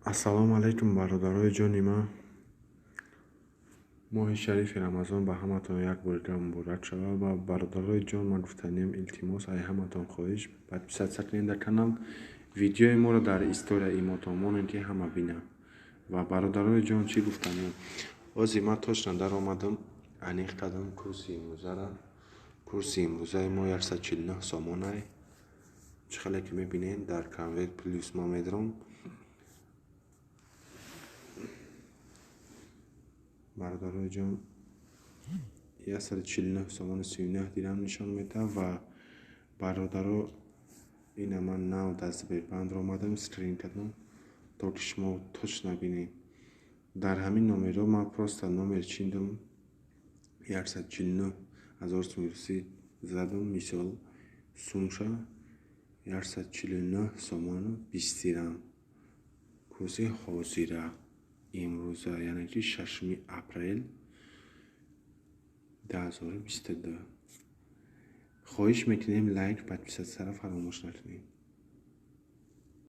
ассалому алайкум бародарои ҷони ман. моҳи шарифи рамазон ба ҳаматон як бор дига муборак шавад. Ва бародарои ҷон, ман гуфтанем илтимос ай ҳаматон хоҳиш подписатсия кунед дар канал, видеои моро дар историяи мотон монем ки ҳама бинанд. Ва бародарои ҷон, чӣ гуфтанем, ози ман точно дар омадам аниқ кардам курси имрӯзара. Курси имрӯзаи мо 149 сомон ай. чӣ хеле ки мебинед дар конверт плюс ма медарам. бародарои ҷон 149 сомони 39 дирам нишон медиҳад. Ва бародаро ина ман нав дар Сбербанкро омадам скрин кардам, то ки шумо точно бинед. Дар ҳамин номерро ман просто номер чиндам 149 1030 задам, мисол сумша 149 сомону 20 дирам. курси ҳозира имрӯза, яъне ки 6 апрел 2022. хоҳиш мекунем лайк, подписатсияро фаромӯш накунед.